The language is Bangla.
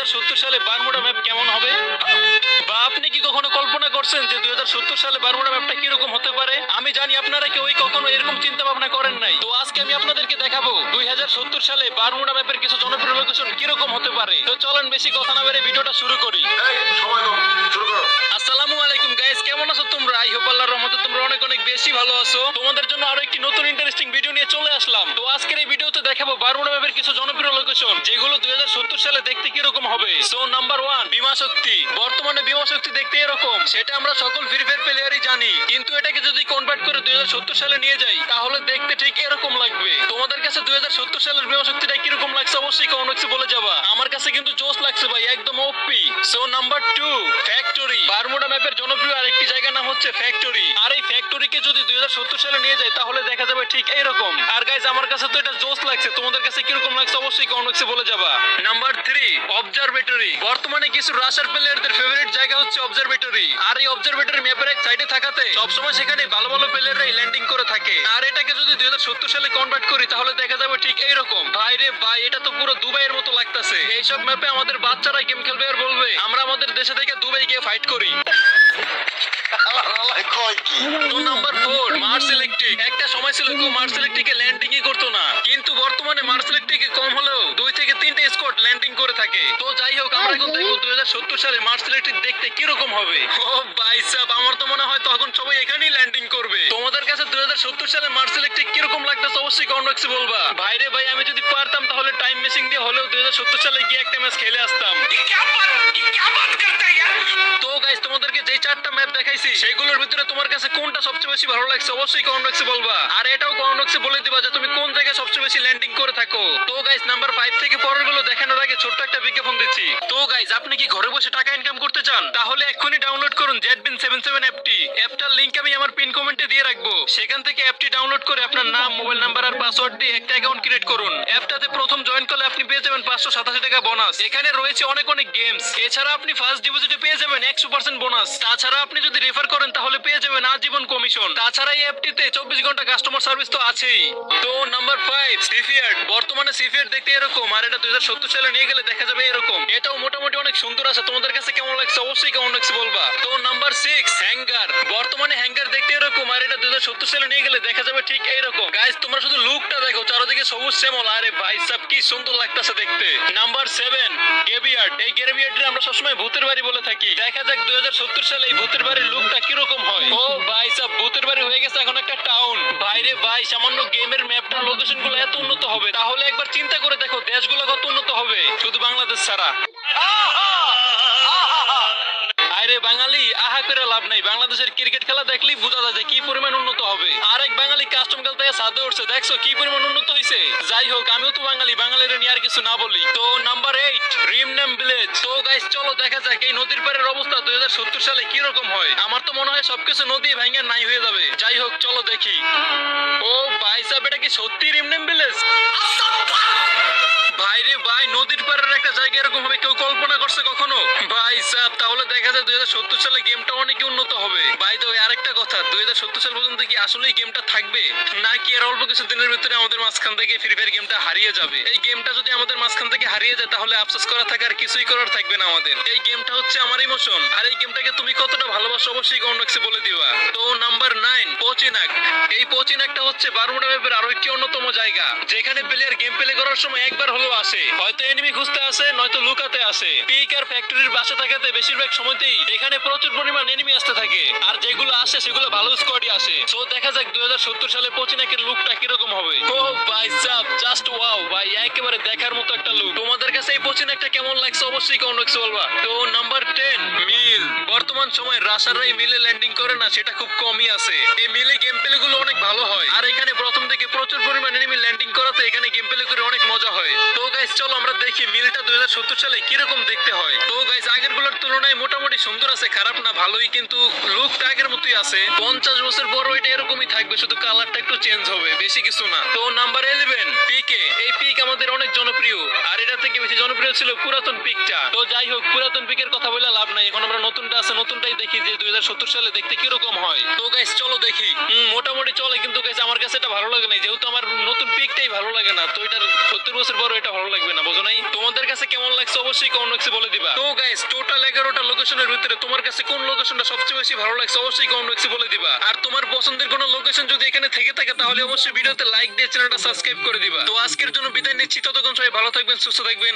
2070 সালে বারমুডা ম্যাপ কেমন হবে? বা আপনি কি কখনো কল্পনা করছেন যে 2070 সালে বারমুডা ম্যাপটা কিরকম হতে পারে? আমি জানি আপনারা কেউই কখনো এরকম চিন্তা ভাবনা করেন নাই। তো আজকে আমি আপনাদেরকে দেখাবো 2070 সালে বারমুডা ম্যাপের কিছু জনপ্রিয় লোকেশন কিরকম হতে পারে। তো চলেন বেশি কথা না বেরিয়ে ভিডিওটা শুরু করি। আসসালামু আলাইকুম গাইস, কেমন আছো তোমরা? আই হোপ আল্লাহর রহমতে তোমরা অনেক অনেক বেশি ভালো আছো। তোমাদের জন্য আরো একটি নতুন ইন্টারেস্টিং ভিডিও নিয়ে চলে আসলাম। তো আজকের এই ভিডিওতে দেখাবো বারমুডা ম্যাপের কিছু জনপ্রিয় লোকেশন যেগুলো 2070 সালে দেখতে কিরকম হবে। সো নাম্বার 1, বিমা শক্তি। বর্তমানে বিমা শক্তি দেখতে এরকম, সেটা আমরা সকল ফ্রি ফায়ার প্লেয়ারই জানি, কিন্তু এটাকে যদি কনভার্ট করে 2070 সালে নিয়ে যাই তাহলে দেখতে ঠিক এরকম লাগবে। তোমাদের কাছে 2070 সালের বিমা শক্তিটা কিরকম লাগছে অবশ্যই কমেন্ট বক্সে বলে যাবা। আমার কাছে কিন্তু জোস লাগছে ভাই, একদম OP. So number 2, factory. Bermuda ম্যাপের জনপ্রিয় আরেকটি জায়গার নাম হচ্ছে ফ্যাক্টরি। আর এই ফ্যাক্টরিকে যদি 2070 সালে নিয়ে যায় তাহলে দেখা যাবে ঠিক এইরকম। আর গাইস আমার কাছে তো এটা জোস লাগছে, তোমাদের কাছে কিরকম লাগছে অবশ্যই কমেন্ট বক্সে বলে যাবা। Number 3, observatory. বর্তমানে কিছু রাশার প্লেয়ারদের ফেভারিট জায়গা হচ্ছে অবজারভেটরি। আর এই অবজারভেটরি ম্যাপের এক সাইডে থাকাতে সবসময় সেখানে ভালো ভালো প্লেয়াররাই ল্যান্ডিং করে থাকে। আর এটাকে যদি 2070 সালে কনভার্ট করি তাহলে দেখা যাবে ঠিক এইরকম। ভাই রে ভাই, এটা তো পুরো দুবাইয়ের মতো লাগতেছে। এইসব ম্যাপে আমাদের বাচ্চারা গেম খেলবে আর বলবে আমরা আমাদের দেশে থেকে দুবাই গিয়ে ফাইট করি। Number 4, Mars Electric. একটা সময় ছিল কেউ মার্স ইলেকট্রিকে ল্যান্ডিংই করতো না, কিন্তু বর্তমানে মার্স ইলেকট্রিকে কম হলেও 2 থেকে 3টা স্কোয়াড ল্যান্ডিং করে থাকে। তো যাই হোক, আমরা এখন দেখব 2070 সালে মার্স ইলেকট্রিক দেখতে কিরকম হবে। ও ভাই সাহেব, আমার তো মনে হয় তখন সবাই এখানেই ল্যান্ডিং করবে। তোমাদের কাছে 2070 সালে মার্স ইলেকট্রিক কিরকম লাগতেছে অবশ্যই কমেন্ট বক্সে বলবা। ভাই রে ভাই, আমি যদি পারতাম তাহলে টাইম মেশিন দিয়ে হলেও 2070 সালে গিয়ে একটা ম্যাচ খেলে আসতাম। তো গাইস, তোমাদেরকে যে 4টা ম্যাপ দেখাইছি সেগুলোর ভিতরে তোমার কাছে কোনটা সবচেয়ে বেশি ভালো লাগছে অবশ্যই কমেন্ট বক্সে বলবা। আর এটাও কমেন্ট বক্সে বলে দিবা যে তুমি কোন জায়গায় সবচেয়ে বেশি ল্যান্ডিং করে থাকো। তো গাইস, নাম্বার 5 থেকে পরের গুলো দেখানোর আগে ছোট্ট একটা বিজ্ঞাপন দিচ্ছি। তো গাইস, আপনি কি ঘরে বসে টাকা ইনকাম করতে চান? তাহলে এক্ষুনি ডাউনলোড করুন ZBIN77 অ্যাপটি। অ্যাপটার লিংক আমি আমার পিন কমেন্টে দিয়ে রাখবো। সেখান থেকে অ্যাপটি ডাউনলোড করে আপনার নাম, মোবাইল নাম্বার আর পাসওয়ার্ড দিয়ে একটা অ্যাকাউন্ট ক্রিয়েট করুন। অ্যাপটাতে প্রথম জয়েন করলে আপনি পেয়ে যাবেন 587 টাকা বোনাস। এখানে রয়েছে অনেক অনেক গেমস। এছাড়া আপনি ফার্স্ট ডিপোজিটে পেয়ে যাবেন 100% বোনাস। তাছাড়া আপনি যদি রেফার করেন তাহলে পেয়ে যাবেন আজীবন কমিশন। তাছাড়া এই অ্যাপটিতে 24 ঘন্টা কাস্টমার সার্ভিস তো আছেই। তো নাম্বার 5, সিফিয়ার্ড। বর্তমানে সিফিয়ার্ড দেখতে এরকম, আর এটা 2070 সালে নিয়ে গেলে দেখা যাবে এরকম। এটাও মোটামুটি অনেক সুন্দর আছে। তোমাদের কাছে কেমন লাগছে অবশ্যই কমেন্ট বক্সে বলবা। তো নাম্বার 6, হ্যাঙ্গার। বর্তমানে হ্যাঙ্গার দেখতে এরকম, আর এটা 2070 সালে নিয়ে গেলে দেখা যাবে ঠিক এইরকম। গাইস, তোমরা শুধু লুকটা দেখো, চারদিকে সবুজ শ্যামল, আরে ভাই সাহেব কি সুন্দর লাগতেছে দেখতে। Number 7, graveyard. এই গ্রেভিয়ার্ডে আমরা সবসময় ভূতের বাড়ি বলে থাকি। দেখা যাক 2070 সালে এই ভূতের বাড়ির লুকটা কিরকম হয়। ও ভাই সাহেব, ভূতের বাড়ি হয়ে গেছে এখন একটা টাউন। ভাইরে ভাই, সামান্য গেমের ম্যাপটার লোকেশন গুলো এত উন্নত হবে তাহলে একবার চিন্তা করে দেখো দেশগুলো কত উন্নত হবে, শুধু বাংলাদেশ ছাড়া। আরে বাঙালি, আহা করে লাভ নাই। বাংলাদেশের ক্রিকেট খেলা দেখলেই বোঝা যায় যে কি পরিমাণ উন্নত হবে। আরেক বাঙালি কাস্টম খেলতে সাথে উঠছে, দেখছো কি পরিমাণ উন্নত হয়েছে। যাই হোক, আমিও তো বাঙালি, বাঙালির নিয়ে আর কিছু না বলি। তো নাম্বার 8, রিমনেম ভিলেজ। তো গাইস, চলো দেখা যাক এই নদীর পাড়ের অবস্থা 2070 সালে কি রকম হয়। আমার তো মনে হয় সবকিছু নদী ভাঙা নাই হয়ে যাবে। যাই হোক, চলো দেখি। ও ভাই সাহেব, এটা কি সত্যি রিমনেম ভিলেজ? ভাই রে ভাই, নদীর পাড়ের একটা জায়গা এরকম হবে কেউ কল্পনা করছে কখনো? ভাই সাহেব, তাহলে দেখা যায় 2070 সালে গেমটা অনেক উন্নত হবে। বাই দ্য ওয়ে, আরেকটা কথা, 2070 সাল পর্যন্ত কি আসলেই গেমটা থাকবে নাকি আর অল্প কিছু দিনের ভিতরে আমাদের মাঝখান থেকে ফ্রি ফায়ার গেমটা হারিয়ে যাবে? এই গেমটা যদি আমাদের মাঝখান থেকে হারিয়ে যায় তাহলে আফসোস করা থাকে আর কিছুই করার থাকবে না আমাদের। এই গেমটা হচ্ছে আমার ইমোশন, আর এই গেমটাকে তুমি কতটা ভালোবাসো অবশ্যই কমেন্ট বক্সে বলে দিবা। তো নাম্বার 9, পচিনাক। এই পচিনাকটা হচ্ছে বারমুডা ম্যাপের আরো একটি অন্যতম জায়গা যেখানে প্লেয়ার গেম প্লে করার সময় একবার হলেও আসে, হয়তো এনিমি খুঁজতে আসে নয়তো লুকাতে আসে। পিক আর ফ্যাক্টরির পাশে থাকাতে বেশিরভাগ সময়তেই এখানে প্রচুর পরিমাণ এনিমি আসতে থাকে, আর যেগুলো আসে সেগুলো ভালো স্কোয়াডই আসে। সো দেখা যাক 2070 সালে পচিনাকের লুকটা কিরকম হবে। ও ভাই সাহেব, জাস্ট ওয়াও ভাই, একেবারে দেখার মতো একটা লুক। তোমাদের কাছে এই পচিনাকটা কেমন লাগছে অবশ্যই কমেন্ট বক্সে বলবা। তো নাম্বার 10, মিল। বর্তমান সময়ে রাশাররাই মিলে ল্যান্ডিং করে না, সেটা খুব কমই আছে। এই মিলে গেম প্লে গুলো অনেক ভালো হয়, আর এখানে প্রথম থেকে প্রচুর পরিমাণ এনিমি ল্যান্ডিং করাতে এখানে গেম প্লে করে অনেক মজা হয়। তো গাইস, চলো আমরা দেখি মিলটা 2070 সালে কিরকম দেখতে হয়। তো গাইস, আগের গুলোর তুলনায় মোটামুটি সুন্দর আছে, খারাপ না, ভালোই, কিন্তু লুকটা আগের মতোই আছে। 50 বছর পরও এটা এরকমই থাকবে, শুধু কালারটা একটু চেঞ্জ হবে, বেশি কিছু না। তো নাম্বার 11, পিকে। এই পিক আমাদের অনেক জনপ্রিয়, আর এটা থেকে বেশি জনপ্রিয় ছিল পুরাতন পিকটা। তো যাই হোক, পুরাতন পিকের কথা বলে লাভ নাই, এখন আমরা নতুনটা আছে নতুনটাই দেখি যে 2070 সালে দেখতে কিরকম হয়। তো গাইস, চলো দেখি। মোটামুটি চলে, কিন্তু গাইস আমার কাছে এটা ভালো লাগে না, যেহেতু আমার নতুন পিকটাই ভালো লাগে না, তো এটার 70 বছর পর এটা ভালো লাগবে না, বোঝা বুঝো নাই? তোমাদের কাছে কেমন লাগছে অবশ্যই কমেন্ট বক্সে বলে দিবা। তো গাইস, টোটাল 11টা লোকেশনের ভিতরে তোমার কাছে কোন লোকেশনটা সবচেয়ে বেশি ভালো লাগছে অবশ্যই কমেন্ট বক্সে বলে দিবা। আর তোমার পছন্দের কোনো লোকেশন যদি এখানে থেকে থাকে তাহলে অবশ্যই ভিডিওতে লাইক দিয়ে চ্যানেলটা সাবস্ক্রাইব করে দিবা। তো আজকের জন্য বিদায় নিচ্ছি, ততক্ষণ সবাই ভালো থাকবেন, সুস্থ থাকবেন।